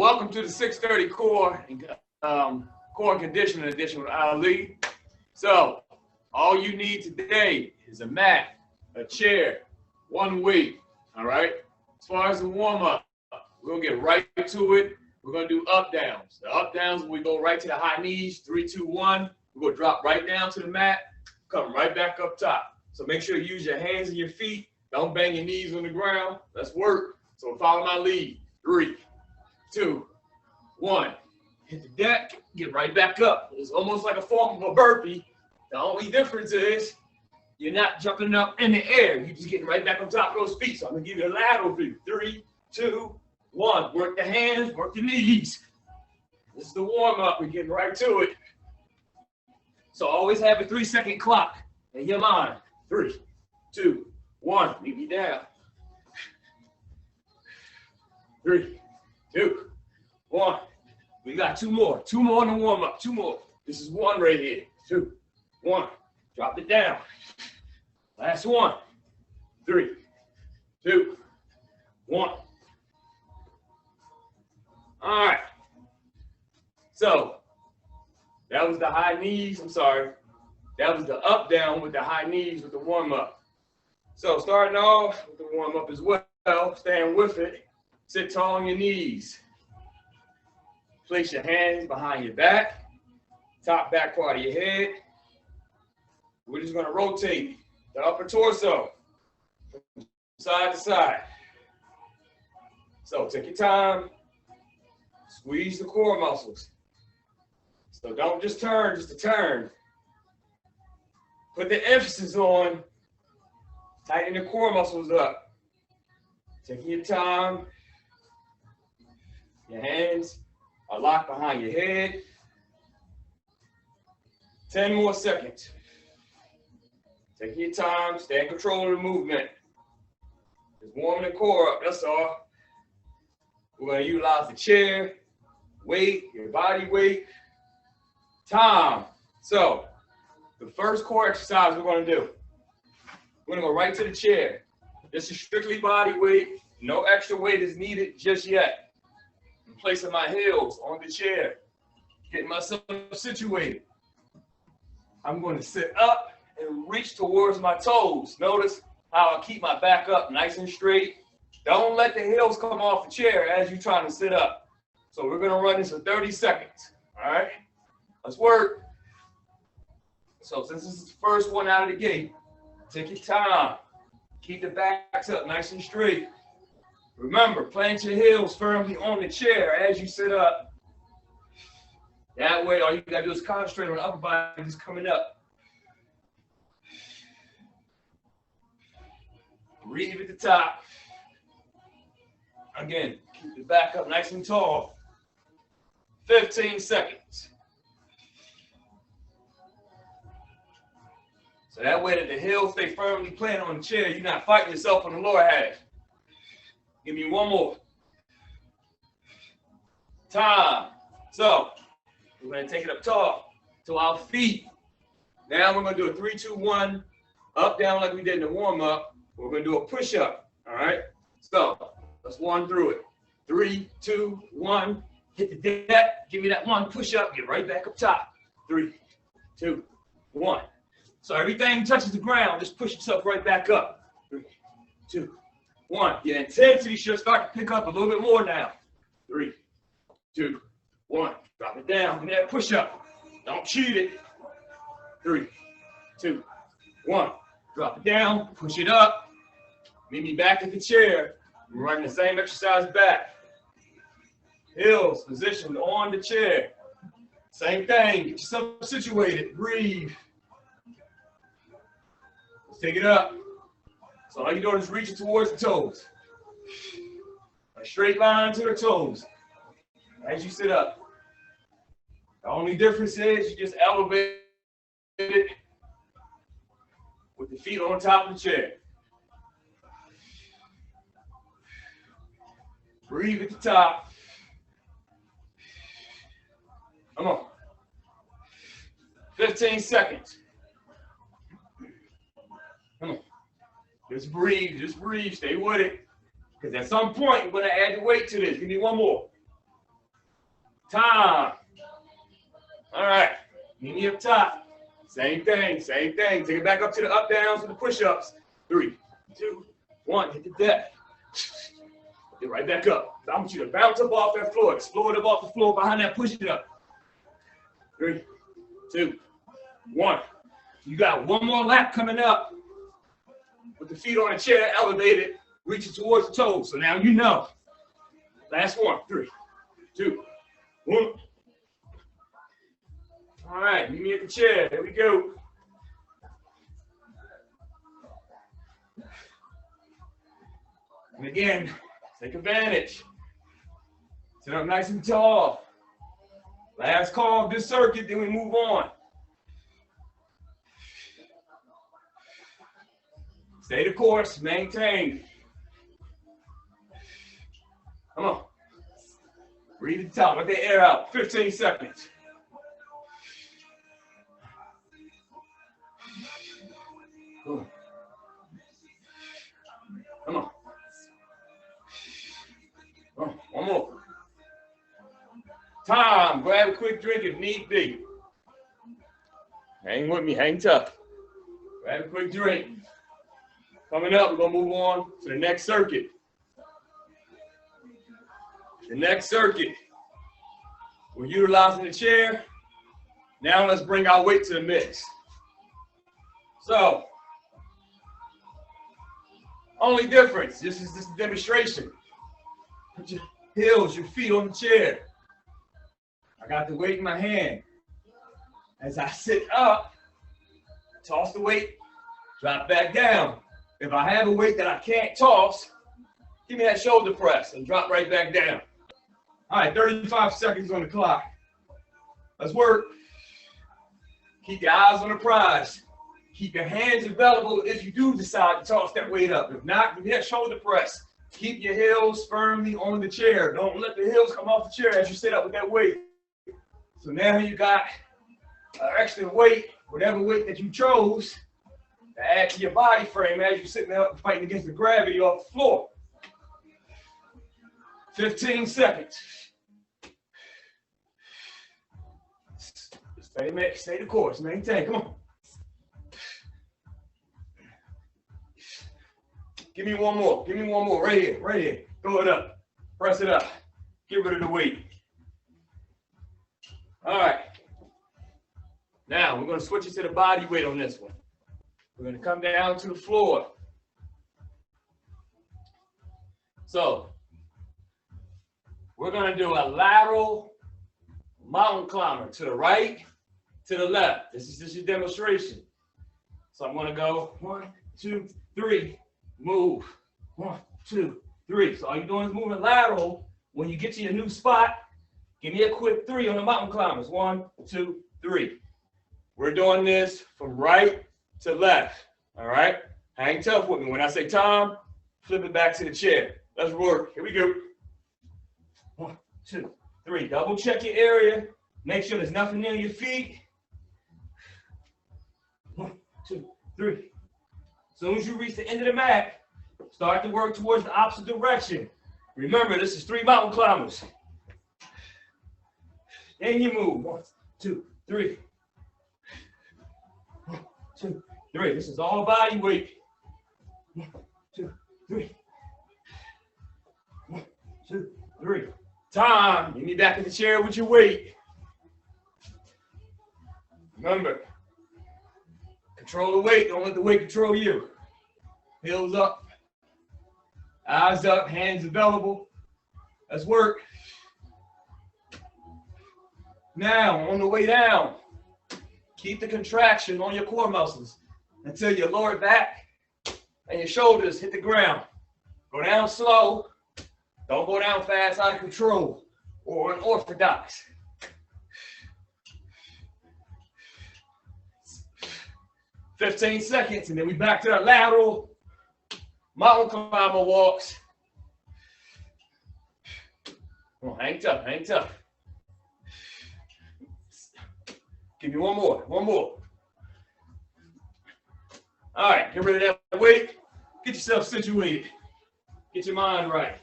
welcome to the 630 core and conditioning edition with Ali. So all you need today is a mat, a chair, one weight. All right. As far as the warm up, we're gonna get right to it. We're gonna do up downs. The up downs, we go right to the high knees. 3, 2, 1. We're gonna drop right down to the mat, come right back up top. So make sure you use your hands and your feet. Don't bang your knees on the ground. Let's work. So follow my lead. 3, 2, 1. Hit the deck, get right back up. It's almost like a form of a burpee. The only difference is you're not jumping up in the air. You're just getting right back on top of those feet. So I'm gonna give you a lateral view. 3, 2, 1. Work the hands, work the knees. This is the warm up. We're getting right to it. So always have a 3-second clock in your mind. 3, 2, 1. Leave me down. 3, 2, 1. We got 2 more. 2 more in the warm up. 2 more. This is 1 right here. 2, 1. Drop it down. Last 1. 3, 2, 1. All right. So that was the high knees. I'm sorry. That was the up down with the high knees with the warm up. So starting off with the warm up as well, staying with it. Sit tall on your knees. Place your hands behind your back, top back part of your head. We're just gonna rotate the upper torso from side to side. So take your time, squeeze the core muscles. So don't just turn, just to turn. Put the emphasis on tightening the core muscles up. Taking your time. Your hands are locked behind your head. 10 more seconds. Take your time, stay in control of the movement. Just warming the core up, that's all. We're gonna utilize the chair, weight, your body weight, time. So, the first core exercise we're gonna do, we're gonna go right to the chair. This is strictly body weight, no extra weight is needed just yet. I'm placing my heels on the chair, getting myself situated. I'm going to sit up and reach towards my toes. Notice how I keep my back up nice and straight. Don't let the heels come off the chair as you're trying to sit up. So we're going to run this for 30 seconds. All right, let's work. So since this is the first one out of the gate, take your time. Keep the backs up nice and straight. Remember, plant your heels firmly on the chair as you sit up. That way, all you gotta do is concentrate on the upper body just coming up. Breathe at the top. Again, keep the back up nice and tall. 15 seconds. So that way that the heels stay firmly planted on the chair, you're not fighting yourself on the lower half. Give me 1 more. Time. So we're going to take it up tall to our feet. Now we're going to do a 3, 2, 1, up, down like we did in the warm up. We're going to do a push up. All right. So let's 1 through it. 3, 2, 1. Hit the deck. Give me that 1 push up. Get right back up top. 3, 2, 1. So everything touches the ground. Just push yourself right back up. 3, 2, 1. Your intensity should start to pick up a little bit more now. 3, 2, 1. Drop it down. Give me that push up. Don't cheat it. 3, 2, 1. Drop it down. Push it up. Meet me back at the chair. We're running the same exercise back. Heels positioned on the chair. Same thing. Get yourself situated. Breathe. Let's take it up. So all you're doing is reaching towards the toes. A straight line to the toes as you sit up. The only difference is you just elevate it with the feet on top of the chair. Breathe at the top. Come on. 15 seconds. Come on. Just breathe, stay with it. Because at some point, you're going to add the weight to this. Give me 1 more. Time. All right, meet me up top. Same thing, same thing. Take it back up to the up downs with the push-ups. 3, 2, 1, hit the deck. Get right back up. I want you to bounce up off that floor, explode up off the floor behind that push-up. 3, 2, 1. You got one more lap coming up with the feet on the chair elevated, reaching towards the toes. So now you know. Last one. 3, 2, 1. All right, meet me at the chair. There we go. And again, take advantage. Sit up nice and tall. Last call of this circuit, then we move on. Stay the course, maintain. Come on. Breathe at the top, let the air out. 15 seconds. Come on. Oh, one more. Time. Grab a quick drink if need be. Hang with me. Hang tough. Grab a quick drink. Coming up, we're going to move on to the next circuit. The next circuit. We're utilizing the chair. Now let's bring our weight to the mix. So, only difference, this is a demonstration. Put your heels, your feet on the chair. I got the weight in my hand. As I sit up, toss the weight, drop back down. If I have a weight that I can't toss, give me that shoulder press and drop right back down. All right, 35 seconds on the clock. Let's work. Keep your eyes on the prize. Keep your hands available if you do decide to toss that weight up. If not, give me that shoulder press. Keep your heels firmly on the chair. Don't let the heels come off the chair as you sit up with that weight. So now you got extra weight, whatever weight that you chose, to add to your body frame as you're sitting up fighting against the gravity off the floor. 15 seconds. Stay the course, maintain, come on. Give me one more, right here. Throw it up, press it up, get rid of the weight. All right. Now, we're gonna switch it to the body weight on this one. We're gonna come down to the floor. So, we're gonna do a lateral mountain climber to the right, to the left. This is just a demonstration. So I'm gonna go 1, 2, 3, move. 1, 2, 3. So all you're doing is moving lateral. When you get to your new spot, give me a quick 3 on the mountain climbers. 1, 2, 3. We're doing this from right to left. All right? Hang tough with me. When I say time, flip it back to the chair. Let's work. Here we go. 1, 2, 3. Double check your area. Make sure there's nothing near your feet. 1, 2, 3. As soon as you reach the end of the mat, start to work towards the opposite direction. Remember, this is 3 mountain climbers. Then you move. 1, 2, 3. 1, 2, 3. This is all body weight. 1, 2, 3. 1, 2, 3. Time. Get me back in the chair with your weight. Remember, control the weight. Don't let the weight control you. Heels up. Eyes up. Hands available. Let's work. Now, on the way down, keep the contraction on your core muscles until your lower back and your shoulders hit the ground. Go down slow. Don't go down fast, out of control, or unorthodox. "15 seconds, and then we back to that lateral mountain climber walks. Come on, hang tough, hang tough. Give me one more. All right, get rid of that weight. Get yourself situated. Get your mind right.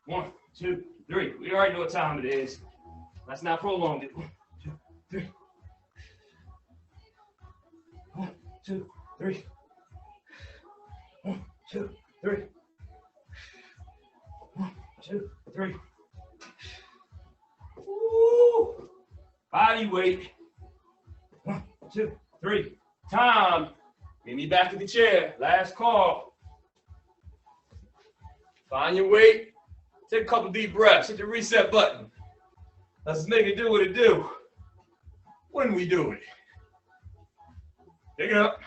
1, 2, 3. We already know what time it is. Let's not prolong it. 1, 2, 3. 1, 2, 3. 1, 2, 3. 1, 2, 3. Woo! Body weight. 1, 2, 3. Time. Get me back to the chair. Last call. Find your weight. Take a couple deep breaths. Hit the reset button. Let's make it do what it do when we do it. Pick it up.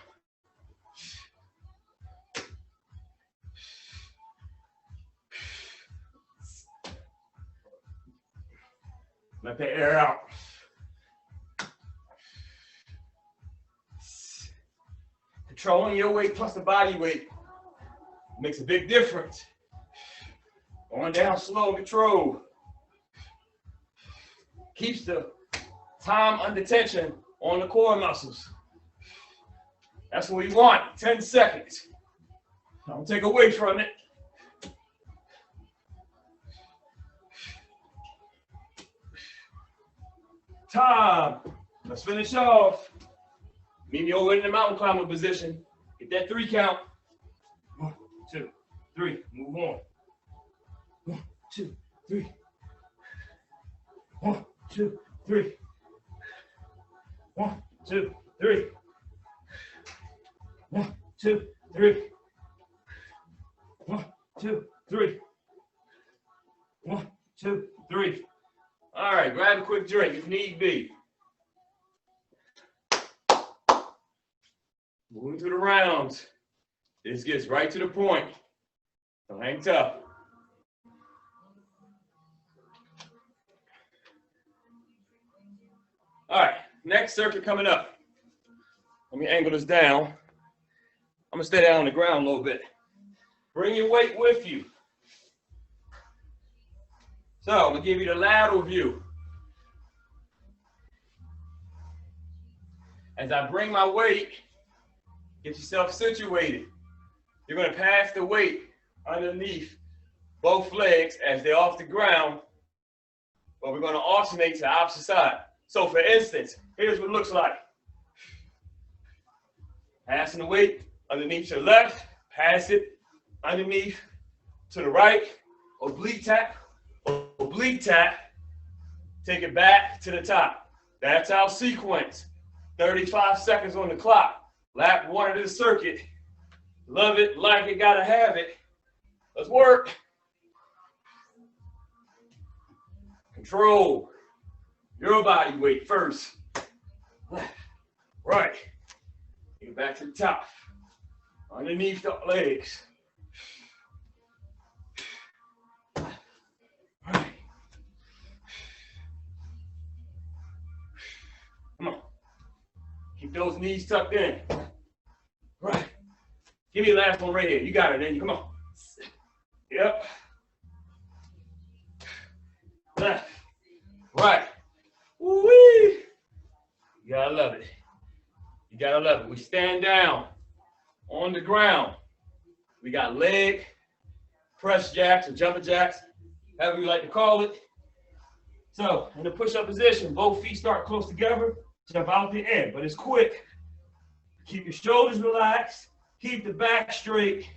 Let the air out. Controlling your weight plus the body weight makes a big difference. Going down slow and controlled. Keeps the time under tension on the core muscles. That's what we want. 10 seconds. Don't take away from it. Time. Let's finish off. Meet me over in the mountain climber position. Get that 3 count. 1, 2, 3. Move on. 1, 2, 3. 1, 2, 3. 1, 2, 3. 1, 2, 3. 1, 2, 3. 1, 2, 3. All right, grab a quick drink if need be. Moving through the rounds. This gets right to the point. So hang tough. All right, next circuit coming up. Let me angle this down. I'm gonna stay down on the ground a little bit. Bring your weight with you. So I'm gonna give you the lateral view. As I bring my weight, get yourself situated. You're gonna pass the weight underneath both legs as they're off the ground, but we're gonna alternate to the opposite side. So for instance, here's what it looks like. Passing the weight underneath your left, pass it underneath to the right, oblique tap, take it back to the top. That's our sequence. 35 seconds on the clock. Lap 1 of this circuit. Love it, like it, gotta have it. Let's work. Control your body weight first. Left, right. Take it back to the top. Underneath the legs. Right. Come on. Keep those knees tucked in. Right. Give me the last one right here. You got it, then. Come on. Yep. Left. Right. Woo-wee. You gotta love it. You gotta love it. We stand down on the ground. We got leg press jacks or jumping jacks, however you like to call it. So in the push-up position, both feet start close together, jump out the end, but it's quick. Keep your shoulders relaxed. Keep the back straight.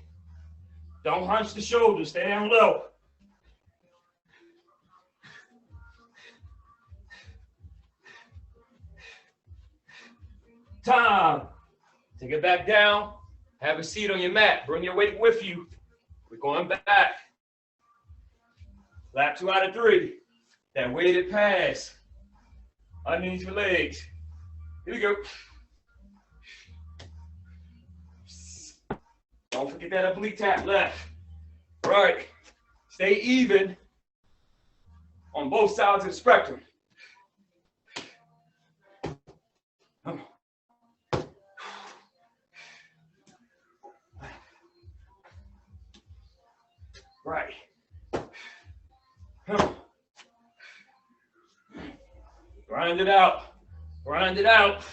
Don't hunch the shoulders. Stay down low. Time. Take it back down. Have a seat on your mat. Bring your weight with you. We're going back. Lap 2 out of 3. That weighted pass. Underneath your legs. Here we go. Don't forget that oblique tap left. Right. Stay even on both sides of the spectrum. Come on. Right. Come on. Grind it out. Grind it out.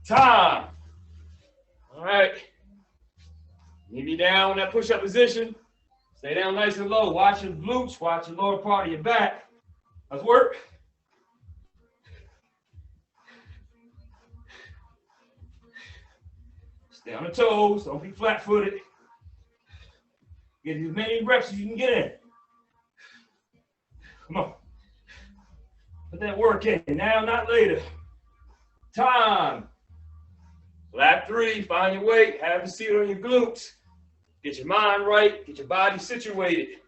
Time. All right. Leave me down in that push-up position. Stay down nice and low. Watch your glutes. Watch the lower part of your back. Let's work. Stay on the toes. Don't be flat-footed. Get as many reps as you can get in. Come on. Put that work in. Now, not later. Time. Lap 3. Find your weight. Have a seat on your glutes. Get your mind right. Get your body situated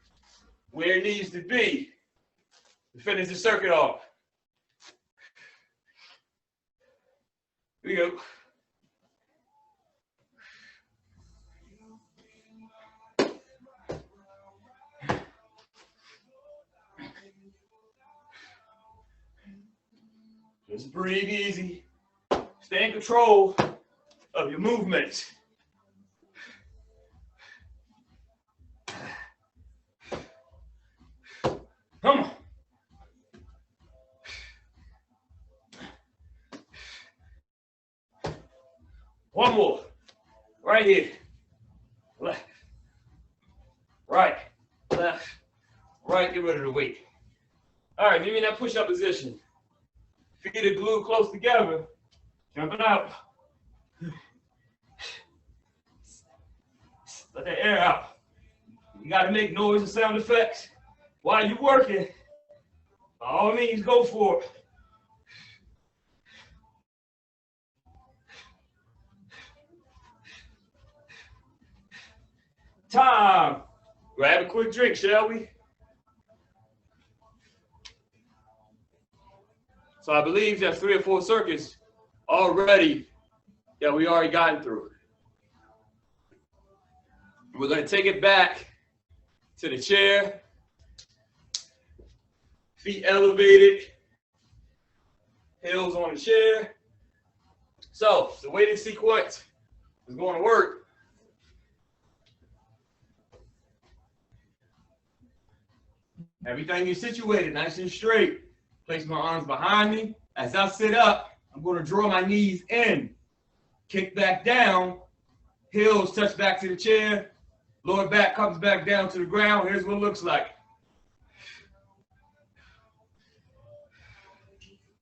where it needs to be to finish the circuit off. Here we go. Just breathe easy. Stay in control of your movements. Come on. One more. Right here. Left. Right. Left. Right. Get rid of the weight. All right, maybe in that push-up position. Feet are glued close together. Jumping out. Let that air out. You got to make noise and sound effects while you're working. By all means, go for it. Time. Grab a quick drink, shall we? So I believe there's 3 or 4 circuits already that we already gotten through. We're going to take it back to the chair. Feet elevated. Heels on the chair. So the way this sequence is going to work. Everything is situated nice and straight. Place my arms behind me. As I sit up, I'm going to draw my knees in. Kick back down. Heels touch back to the chair. Lower back comes back down to the ground. Here's what it looks like.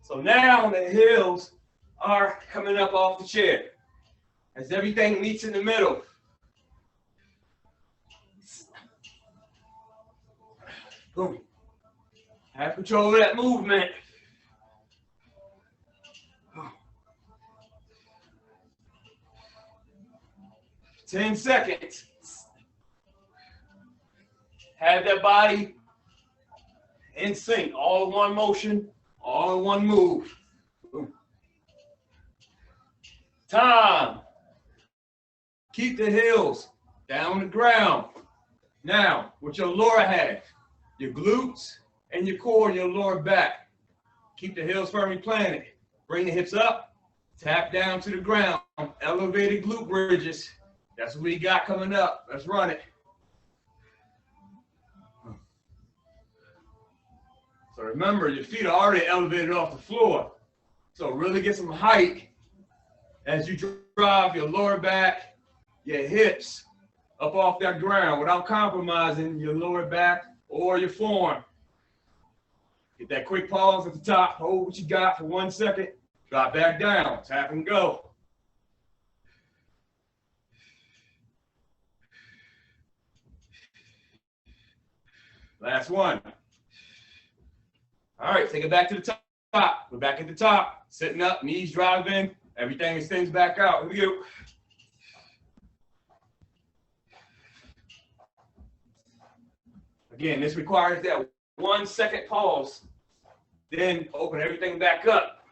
So now the heels are coming up off the chair. As everything meets in the middle. Boom. Have control of that movement. 10 seconds. Have that body in sync, all in one motion, all in one move. Boom. Time. Keep the heels down on the ground. Now, with your lower half, your glutes and your core and your lower back. Keep the heels firmly planted. Bring the hips up, tap down to the ground. Elevated glute bridges. That's what we got coming up. Let's run it. So remember, your feet are already elevated off the floor. So really get some height as you drive your lower back, your hips up off that ground without compromising your lower back or your form. Get that quick pause at the top. Hold what you got for 1 second. Drop back down. Tap and go. Last one. All right, take it back to the top. We're back at the top. Sitting up, knees driving. Everything extends back out. Here we go. Again, this requires that 1 second pause. Then open everything back up.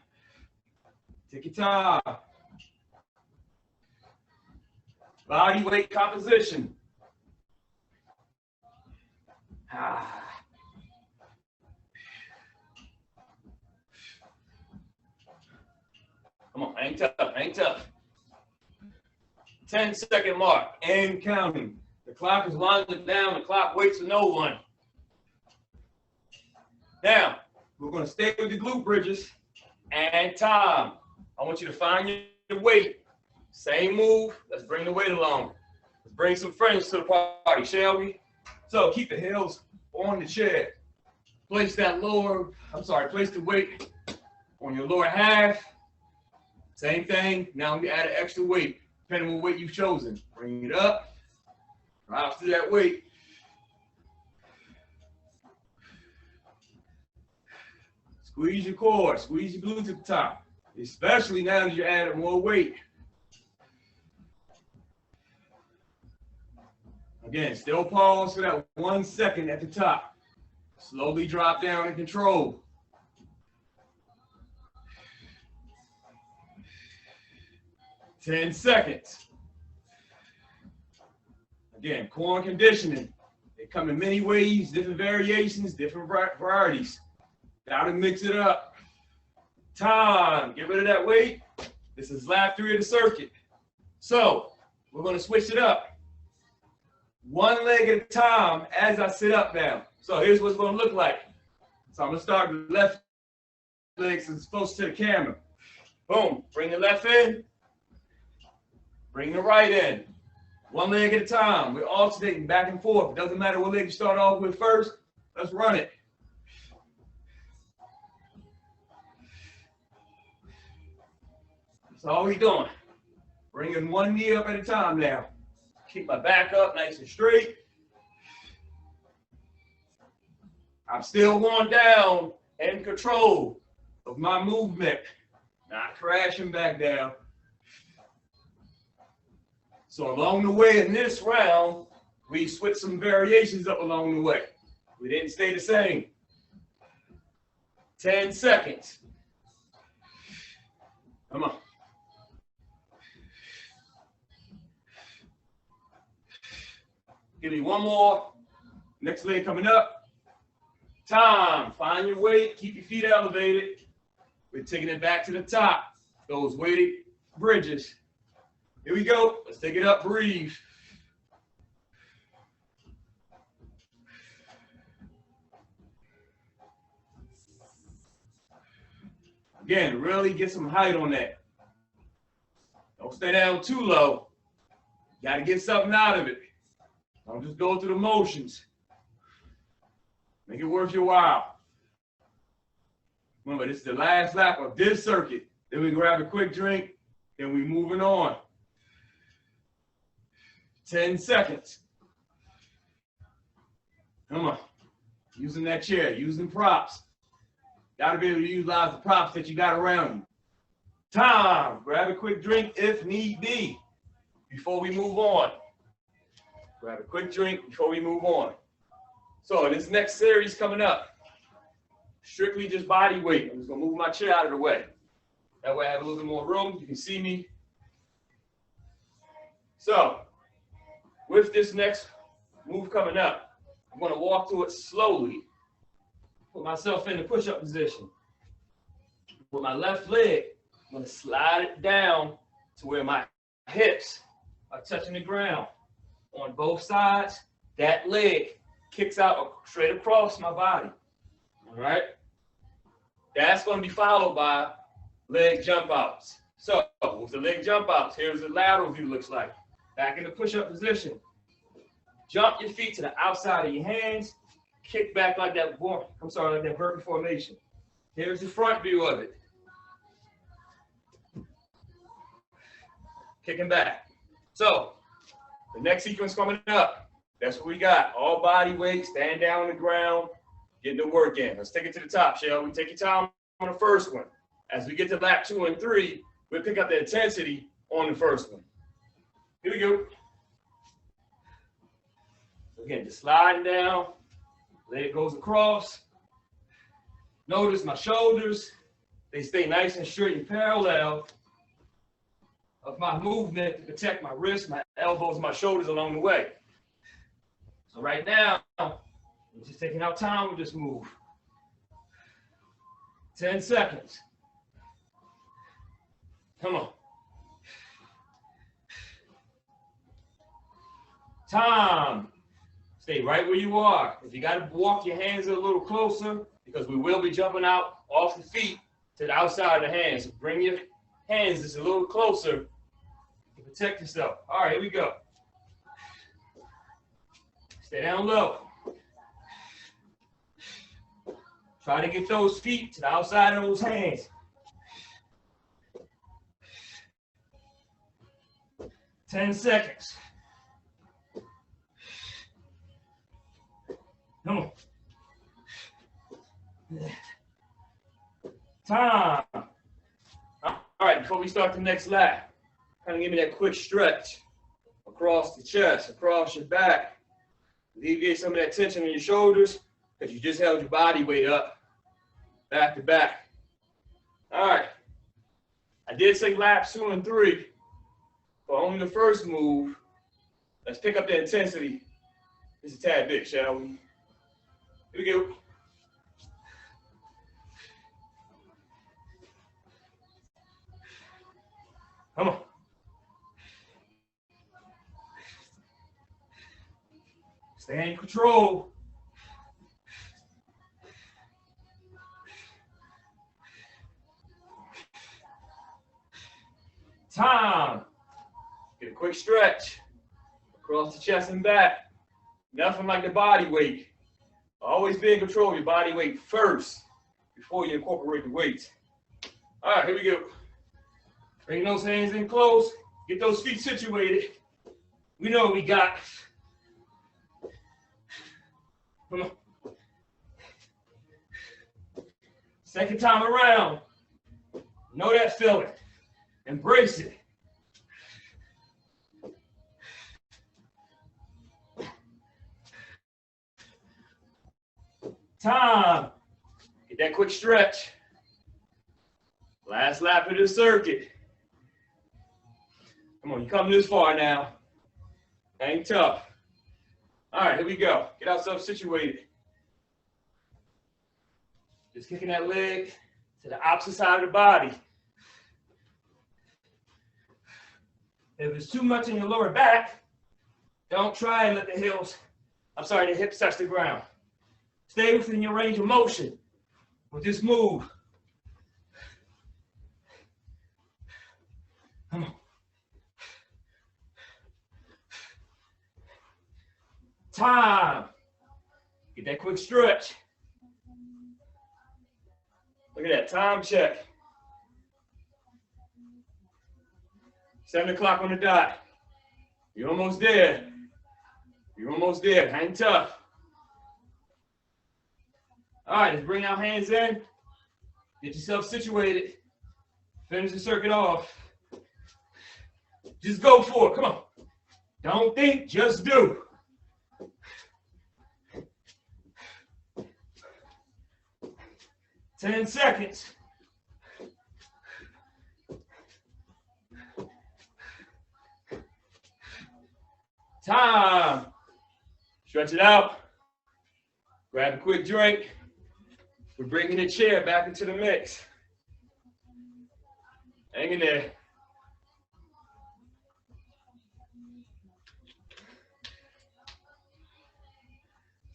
Take your time. Body weight composition. Come on, hang tough, hang tough. 10-second mark and counting. The clock is winding down. The clock waits for no one. Now, we're going to stay with the glute bridges and time. I want you to find your weight. Same move. Let's bring the weight along. Let's bring some friends to the party, shall we? So keep the heels on the chair. Place the weight on your lower half. Same thing. Now we add an extra weight, depending on what weight you've chosen. Bring it up. Rise to that weight. Squeeze your core, squeeze your glutes at the top, especially now that you're adding more weight. Again, still pause for that 1 second at the top. Slowly drop down and control. Ten seconds. Again, core and conditioning. They come in many ways, different variations, different varieties. Gotta mix it up. Time. Get rid of that weight. This is lap 3 of the circuit. So we're going to switch it up. One leg at a time as I sit up now. So here's what it's going to look like. So I'm going to start with the left leg so it's close to the camera. Boom. Bring the left in. Bring the right in. One leg at a time. We're alternating back and forth. It doesn't matter what leg you start off with first. Let's run it. That's all we're doing. Bringing one knee up at a time now. Keep my back up nice and straight. I'm still going down in control of my movement. Not crashing back down. So along the way in this round, we switched some variations up along the way. We didn't stay the same. 10 seconds. Come on. Give me one more. Next leg coming up. Time. Find your weight. Keep your feet elevated. We're taking it back to the top. Those weighted bridges. Here we go. Let's take it up. Breathe. Again, really get some height on that. Don't stay down too low. You got to get something out of it. Don't just go through the motions. Make it worth your while. Remember, this is the last lap of this circuit. Then we grab a quick drink. Then we moving on. 10 seconds. Come on. Using that chair, using props. Got to be able to utilize the props that you got around you. Time. Grab a quick drink if need be before we move on. Grab a quick drink before we move on. So this next series coming up, strictly just body weight. I'm just going to move my chair out of the way. That way I have a little bit more room. You can see me. So with this next move coming up, I'm going to walk through it slowly. Put myself in the push-up position. With my left leg, I'm going to slide it down to where my hips are touching the ground. On both sides, that leg kicks out straight across my body. All right? That's going to be followed by leg jump outs. So with the leg jump outs, here's the lateral view looks like. Back in the push-up position. Jump your feet to the outside of your hands. Kick back like that, like that burpee formation. Here's the front view of it. Kicking back. So the next sequence coming up, that's what we got. All body weight, stand down on the ground, getting the work in. Let's take it to the top, shall we? Take your time on the first one. As we get to lap 2 and 3, we'll pick up the intensity on the first one. Here we go. Again, just sliding down, leg goes across. Notice my shoulders, they stay nice and straight and parallel of my movement to protect my wrists, my elbows, my shoulders along the way. So right now, we're just taking our time with this move. 10 seconds. Come on. Time. Stay right where you are. If you got to walk your hands a little closer, because we will be jumping out off the feet to the outside of the hands. So bring your hands just a little closer to protect yourself. All right, here we go. Stay down low. Try to get those feet to the outside of those hands. Ten seconds. Come on. Time. All right, before we start the next lap, kind of give me that quick stretch across the chest, across your back. Alleviate some of that tension in your shoulders because you just held your body weight up, back to back. All right. I did say laps 2 and 3, but only the first move. Let's pick up the intensity just a tad bit, shall we? Here we go. Come on. Stay in control. Time. Get a quick stretch across the chest and back. Nothing like the body weight. Always be in control of your body weight first before you incorporate the weights. All right, here we go. Bring those hands in close. Get those feet situated. We know what we got. Come on. Second time around. Know that feeling. Embrace it. Time. Get that quick stretch. Last lap of the circuit. Come on, you come this far now. Hang tough. All right, here we go. Get ourselves situated. Just kicking that leg to the opposite side of the body. If it's too much in your lower back, don't try and let the hips touch the ground. Stay within your range of motion with this move. Come on. Time. Get that quick stretch. Look at that time check. 7 o'clock on the dot. You're almost there. You're almost there. Hang tough. All right, let's bring our hands in. Get yourself situated. Finish the circuit off. Just go for it. Come on. Don't think, just do. Ten seconds. Time. Stretch it out. Grab a quick drink. We're bringing the chair back into the mix. Hang in there.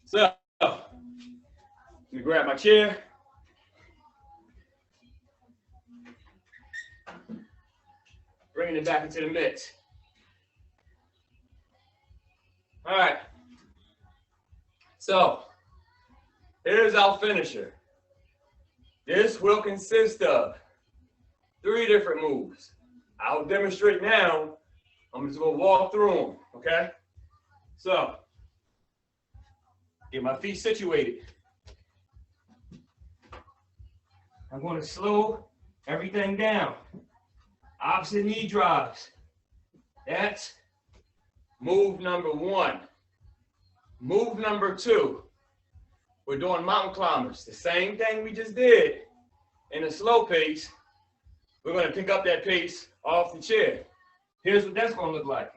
So, let me grab my chair. Bringing it back into the mix. All right. So, here's our finisher. This will consist of 3 different moves. I'll demonstrate now. I'm just going to walk through them, okay? So, get my feet situated. I'm going to slow everything down. Opposite knee drives. That's move number 1. Move number 2. We're doing mountain climbers. The same thing we just did in a slow pace. We're going to pick up that pace off the chair. Here's what that's going to look like.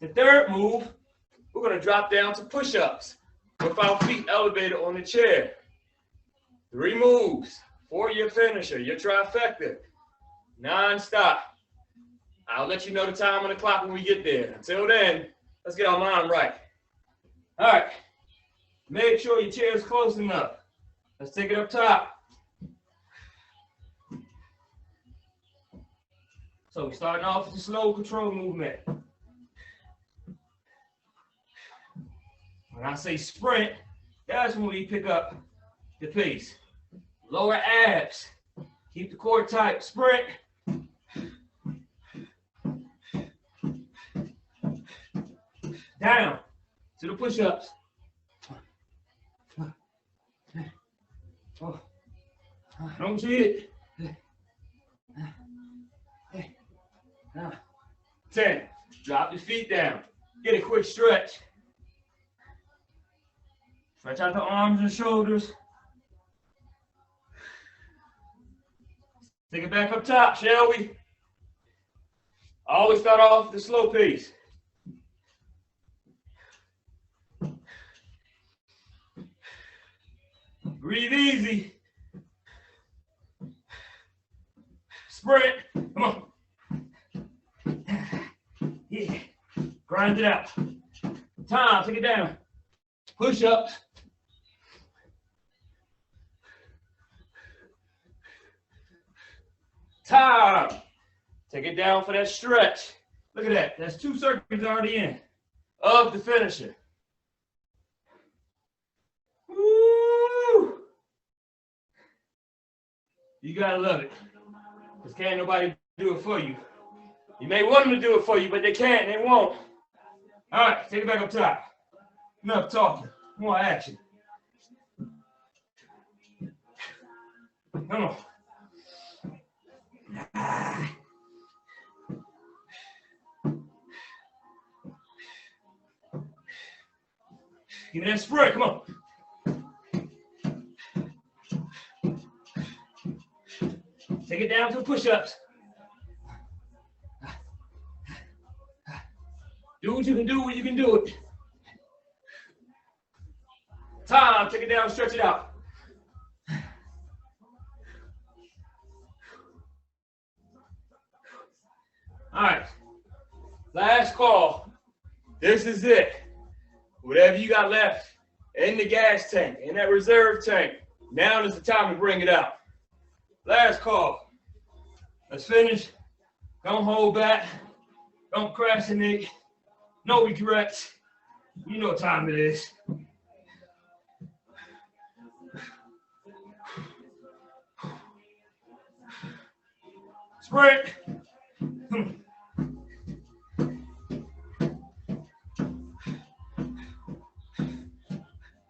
The third move, we're going to drop down to push-ups with our feet elevated on the chair. 3 moves for your finisher, your trifecta, non-stop. I'll let you know the time on the clock when we get there. Until then, let's get our mind right. All right, make sure your chair is close enough. Let's take it up top. So we're starting off with the slow control movement. When I say sprint, that's when we pick up the pace. Lower abs. Keep the core tight. Sprint. Down to the push-ups. Don't see it. 10. Drop your feet down. Get a quick stretch. Stretch out the arms and shoulders. Take it back up top, shall we? Always start off the slow pace. Breathe easy. Sprint. Come on. Yeah. Grind it out. Time. Take it down. Push-ups. Time. Take it down for that stretch. Look at that. That's 2 circuits already in of the finisher. Woo! You gotta love it. Because can't nobody do it for you. You may want them to do it for you, but they can't, they won't. All right, take it back up top. Enough talking, more action. Come on. Give me that sprint, come on. Take it down to the push-ups. Do what you can do when you can do it. Time, take it down, stretch it out. All right, last call. This is it. Whatever you got left in the gas tank, in that reserve tank, now is the time to bring it out. Last call. Let's finish. Don't hold back. Don't procrastinate. No regrets. You know what time it is. Sprint.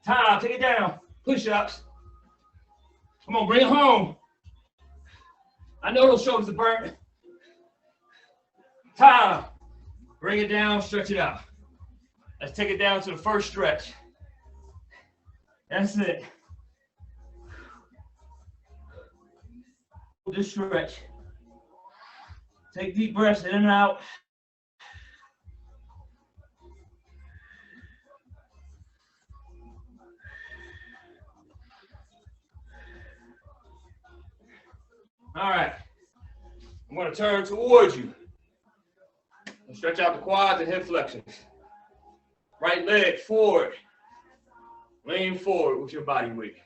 Time, take it down. Push-ups. Come on, bring it home. I know those shoulders are burnt. Time. Bring it down, stretch it out. Let's take it down to the first stretch. That's it. This stretch. Take deep breaths in and out. All right, I'm going to turn towards you. And stretch out the quads and hip flexors. Right leg forward. Lean forward with your body weight.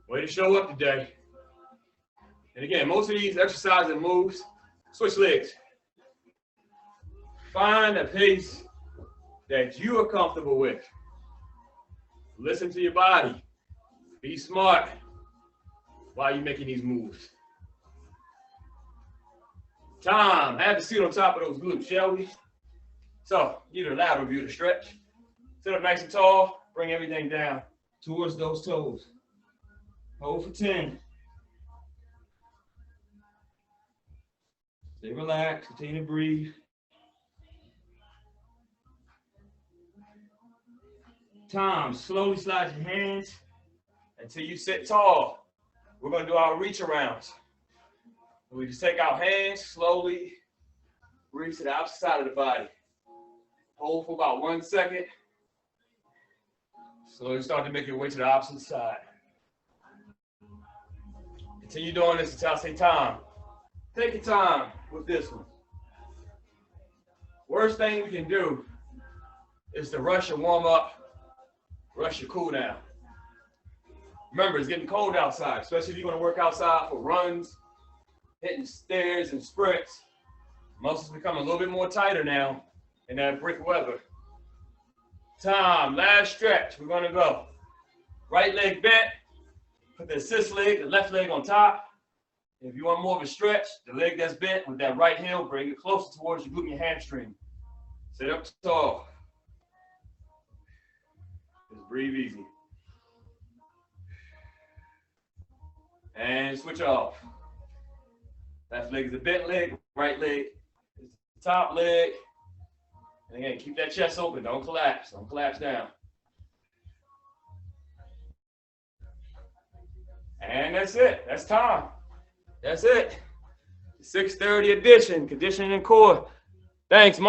Way to show up today. And again, most of these exercises and moves, switch legs. Find a pace that you are comfortable with. Listen to your body. Be smart while you're making these moves. Time. Have the seat on top of those glutes, shall we? So, either lateral view to stretch. Sit up nice and tall. Bring everything down towards those toes. Hold for 10. Stay relaxed. Continue to breathe. Time. Slowly slide your hands until you sit tall. We're going to do our reach arounds. We just take our hands, slowly reach to the opposite side of the body. Hold for about 1 second. Slowly start to make your way to the opposite side. Continue doing this until I say time. Take your time with this one. Worst thing we can do is to rush your warm up, rush your cool down. Remember, it's getting cold outside, especially if you're going to work outside for runs hitting stairs and sprints. Muscles become a little bit more tighter now in that brick weather. Time, last stretch. We're gonna go. Right leg bent. Put the assist leg, the left leg on top. If you want more of a stretch, the leg that's bent with that right heel, bring it closer towards your glute and your hamstring. Sit up tall. Just breathe easy. And switch off. Left leg is the bent leg, right leg is the top leg. And again, keep that chest open. Don't collapse. Don't collapse down. And that's it. That's time. That's it. 6:30 edition, conditioning and core. Thanks, Mark.